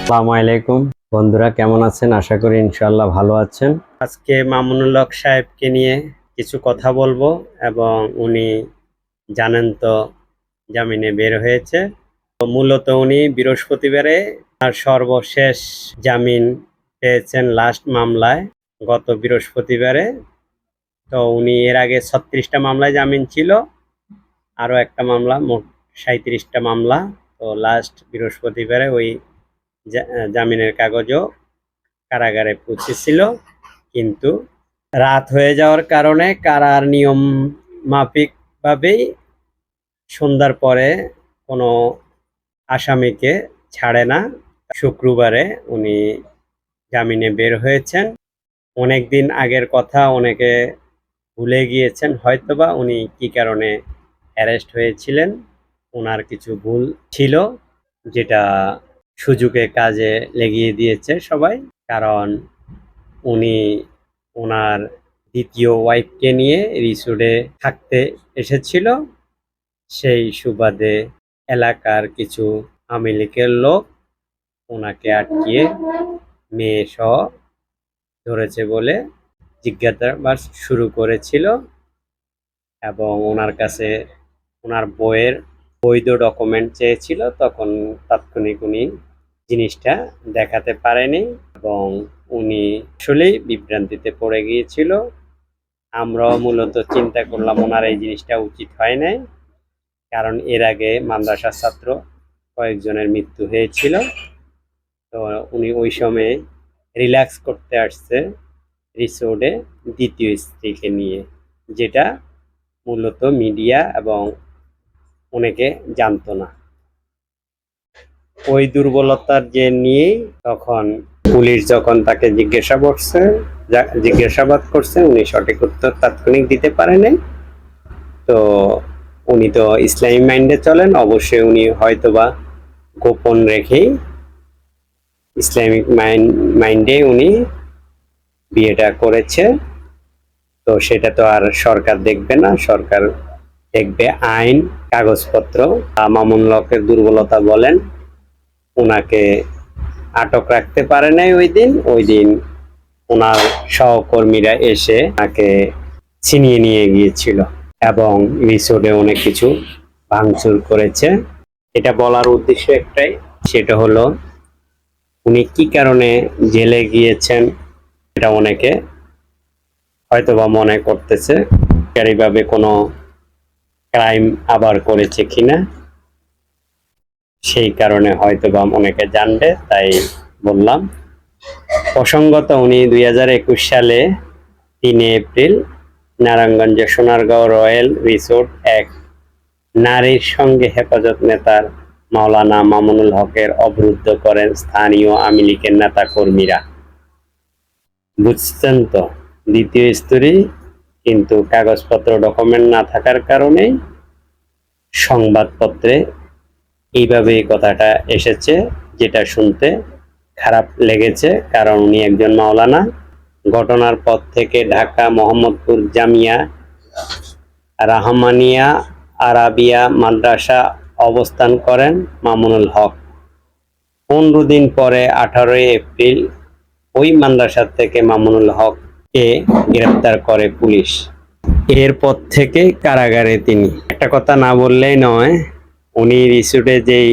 আসসালামু আলাইকুম বন্ধুরা, কেমন আছেন? আশা করি ইনশাআল্লাহ ভালো আছেন। আজকে মামুনুল হক সাহেবকে নিয়ে কিছু কথা বলবো এবং উনি জানেন তো জামিনে বের হয়েছে। তো মূলত উনি বৃহস্পতিবারে আর সর্বশেষ জামিন পেয়েছেন লাস্ট মামলায় গত বৃহস্পতিবারে। তো উনি এর আগে 36টা মামলায় জামিন ছিল, আরো একটা মামলা, মোট 37টা মামলা। তো লাস্ট বৃহস্পতিবারে ওই জামিনের কাগজও কারাগারে পৌঁছেছিল, কিন্তু রাত হয়ে যাওয়ার কারণে কারার নিয়ম মাফিক ভাবেই সন্ধ্যার পরে কোনো আসামিকে ছাড়ে না। শুক্রবারে উনি জামিনে বের হয়েছেন। অনেক দিন আগের কথা অনেকে ভুলে গিয়েছেন হয়তোবা উনি কি কারণে অ্যারেস্ট হয়েছিলেন। ওনার কিছু ভুল ছিল যেটা সুযোগে কাজে লেগিয়ে দিয়েছে সবাই। কারণ উনি ওনার দ্বিতীয় ওয়াইফকে নিয়ে রিসোর্টে থাকতে এসেছিল। সেই সুবাদে এলাকার কিছু আওয়ামী লীগের লোক ওনাকে আটকিয়ে মেয়ে সহ ধরেছে বলে জিজ্ঞাসাবাদ শুরু করেছিল এবং ওনার কাছে ওনার বইয়ের বৈধ ডকুমেন্ট চেয়েছিল। তখন তাৎক্ষণিক উনি জিনিসটা দেখাতে পারেনি এবং উনি আসলেই বিভ্রান্তিতে পড়ে গিয়েছিল। আমরাও মূলত চিন্তা করলাম ওনার এই জিনিসটা উচিত হয় নাই, কারণ এর আগে মাদ্রাসার ছাত্র কয়েকজনের মৃত্যু হয়েছিল। তো উনি ওই সময়ে রিল্যাক্স করতে আসছে রিসোর্টে দ্বিতীয় স্ত্রীকে নিয়ে, যেটা মূলত মিডিয়া এবং অনেকে জানতো না। ওই দুর্বলতার যে নিয়েই তখন পুলিশ যখন তাকে জিজ্ঞাসাবাদ করছে, উনি সঠিক উত্তর তাৎক্ষণিক দিতে পারে নাই। তো উনি তো ইসলামিক মাইন্ডে চলেন, অবশ্যই উনি হয়তোবা গোপন রেখেই ইসলামিক মাইন্ডে উনি বিয়েটা করেছে। তো সেটা তো আর সরকার দেখবে না, সরকার দেখবে আইন, কাগজপত্র। মামুনুল হকের দুর্বলতা বলেন, ওনাকে আটক রাখতে পারে নাই ওই দিন ওনার সহকর্মীরা এসে তাকে ছিনিয়ে নিয়ে গিয়েছিল এবং রিসোর্টে অনেক কিছু ভাঙচুর করেছে। এটা বলার উদ্দেশ্য একটাই, সেটা হলো উনি কি কারণে জেলে গিয়েছেন এটা অনেকে হয়তোবা মনে করতেছে ভাবে কোনো ক্রাইম আবার করেছে কিনা, সেই কারণে হয়তোবা অনেকে জানবে, তাই বললাম। প্রসঙ্গত উনি 2021 সালে 3 এপ্রিল নারায়ণগঞ্জে সোনারগাঁও রয়্যাল রিসোর্ট এক নারীর সঙ্গে হেফাজত নেতার মাওলানা মামুনুল হকের অবরুদ্ধ করেন স্থানীয় আওয়ামী লীগের নেতা কর্মীরা। বুঝছেন তো, দ্বিতীয় স্ত্রী, কিন্তু কাগজপত্র ডকুমেন্ট না থাকার কারণে সংবাদপত্রে এইভাবে এই কথাটা এসেছে, যেটা শুনতে খারাপ লেগেছে। কারণ উনি একজন মাওলানা। ঘটনার পর থেকে ঢাকা মোহাম্মদপুর জামিয়া রাহমানিয়া আরাবিয়া মাদ্রাসা অবস্থান করেন মামুনুল হক। 15 দিন পরে 18 এপ্রিল ওই মাদ্রাসা থেকে মামুনুল হককে গ্রেফতার করে পুলিশ। এরপর থেকে কারাগারে তিনি। একটা কথা না বললেই নয়, উনি রিসোর্টে যেই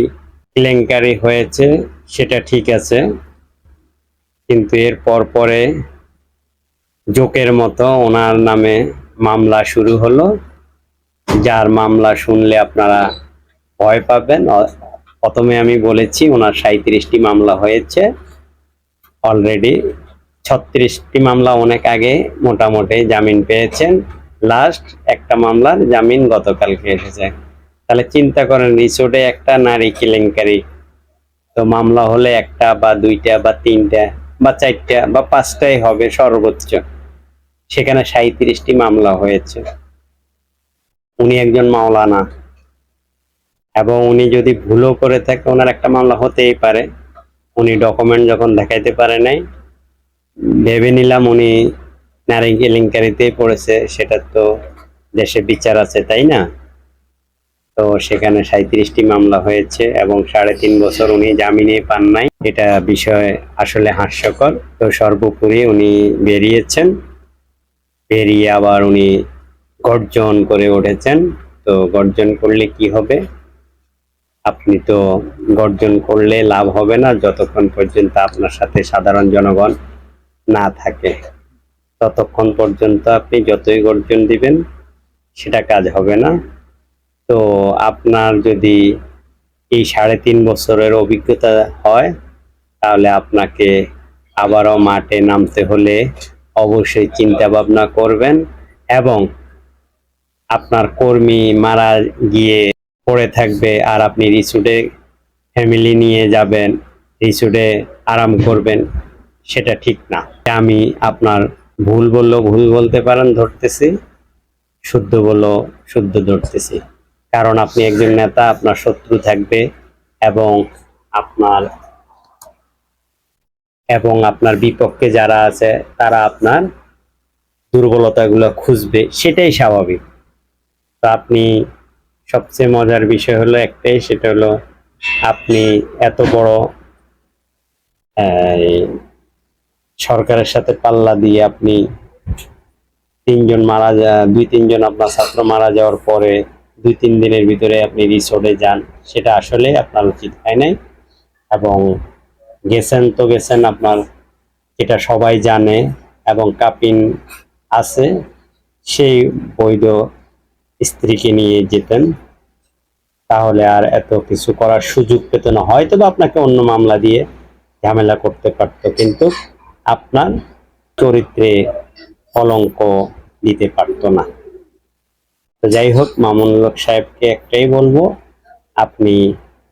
কেলেঙ্কারি হয়েছে সেটা ঠিক আছে, কিন্তু এর পরে জোকের মতো ওনার নামে মামলা শুরু হলো, যার মামলা শুনলে আপনারা ভয় পাবেন। প্রথমে আমি বলেছি ওনার 37টি মামলা হয়েছে অলরেডি। 36টি মামলা অনেক আগে মোটামুটি জামিন পেয়েছেন, লাস্ট একটা মামলার জামিন গতকালকে এসেছে। তাহলে চিন্তা করেন, রিসোর্টে একটা নারী কেলেঙ্কারি, তো মামলা হলে একটা বা দুইটা বা তিনটা বা চারটা বা পাঁচটাই হবে সর্বোচ্চ, সেখানে 37টি মামলা হয়েছে। উনি একজন মাওলানা এবং উনি যদি ভুলও করে থাকে ওনার একটা মামলা হতেই পারে। উনি ডকুমেন্ট যখন দেখাইতে পারে নাই, ভেবে নিলাম উনি নারী কেলেঙ্কারিতেই পড়েছে, সেটা তো দেশে বিচার আছে, তাই না? তো সেখানে 37টি মামলা হয়েছে এবং 3.5 বছর উনি জামিনে পান নাই। এটা বিষয় আসলে হাস্যকর। তো সর্বোপরি উনি বেরিয়েছেন, বেরিয়ে আবার উনি গর্জন করে উঠেছেন। তো গর্জন করলে কি হবে? আপনি তো গর্জন করলে লাভ হবে না, যতক্ষণ পর্যন্ত আপনার সাথে সাধারণ জনগণ না থাকে। ততক্ষণ পর্যন্ত আপনি যতই গর্জন দিবেন সেটা কাজ হবে না। তো আপনার যদি এই 3.5 বছরের অভিজ্ঞতা হয়, তাহলে আপনাকে আবারও মাঠে নামতে হলে অবশ্যই চিন্তা ভাবনা করবেন এবং আপনার কর্মী মারা গিয়ে পড়ে থাকবে আর আপনি রিসোর্টে ফ্যামিলি নিয়ে যাবেন, রিসোর্টে আরাম করবেন, সেটা ঠিক না। আমি আপনার ভুল বললেও ভুল বলতে পারেন ধরতেছি, শুদ্ধ বললেও শুদ্ধ ধরতেছি। কারণ আপনি একজন নেতা, আপনার শত্রু থাকবে এবং আপনার আপনার বিপক্ষে যারা আছে তারা আপনার দুর্বলতাগুলো খুঁজবে, সেটাই স্বাভাবিক। তো আপনি সবচেয়ে মজার বিষয় হলো একটাই, সেটা হলো আপনি এত বড় সরকারের সাথে পাল্লা দিয়ে আপনি 3 জন মারা 2-3 জন আপনার ছাত্র মারা যাওয়ার পরে 2-3 দিনের ভিতরে আপনি রিসোর্টে যান, সেটা আসলে আপনার উচিত হয় নাই। এবং গেছেন তো গেছেন, আপনার এটা সবাই জানে এবং কাপিন আছে, সেই বৈধ স্ত্রীকে নিয়ে যেতেন, তাহলে আর এত কিছু করার সুযোগ পেত না। হয়তো বা আপনাকে অন্য মামলা দিয়ে ঝামেলা করতে পারতো, কিন্তু আপনার চরিত্রে কলঙ্ক দিতে পারতো না। তো যাই হোক, মামুনুল হক সাহেবকে একটাই বলবো, আপনি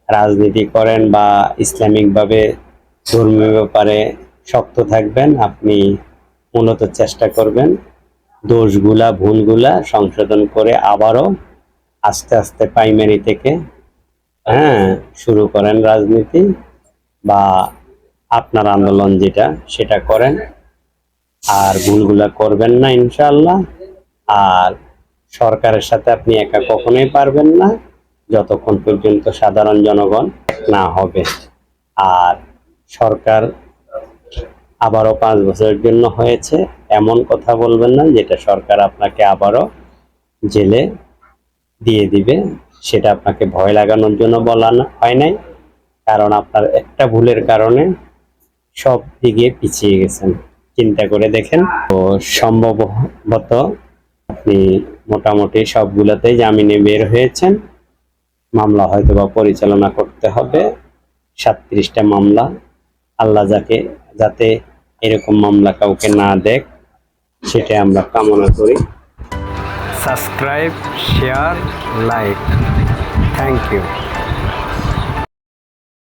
রাজনীতি করেন বা ইসলামিকভাবে ধর্মীয় ব্যাপারে শক্ত থাকবেন। আপনি মূলত চেষ্টা করবেন দোষগুলা ভুলগুলা সংশোধন করে আবারও আস্তে আস্তে প্রাইমারি থেকে শুরু করেন রাজনীতি, বা আপনার আন্দোলন যেটা সেটা করেন, আর ভুলগুলা করবেন না ইনশাআল্লাহ। আর সরকারের সাথে আপনি একা কখনোই পারবেন না, যতক্ষণ পর্যন্ত সাধারণ জনগণ না হবে। আর সরকার আবারও 5 বছরের জন্য হয়েছে এমন কথা বলবেন না যেটা সরকার আপনাকে আবারও জেলে দিয়ে দিবে। সেটা আপনাকে ভয় লাগানোর জন্য বলা হয় নাই, কারণ আপনার একটা ভুলের কারণে সব দিকে পিছিয়ে গেছেন। চিন্তা করে দেখেন। তো সম্ভবত আপনি মোটামুটি সবগুলোতেই জামিনে বের হয়েছেন। মামলা হয়তো বা পরিচালনা করতে হবে 37টা মামলা। আল্লাহ যাতে এরকম মামলা কাউকে না দেখ, সেটা আমরা কামনা করি। Subscribe, share, like. Thank you.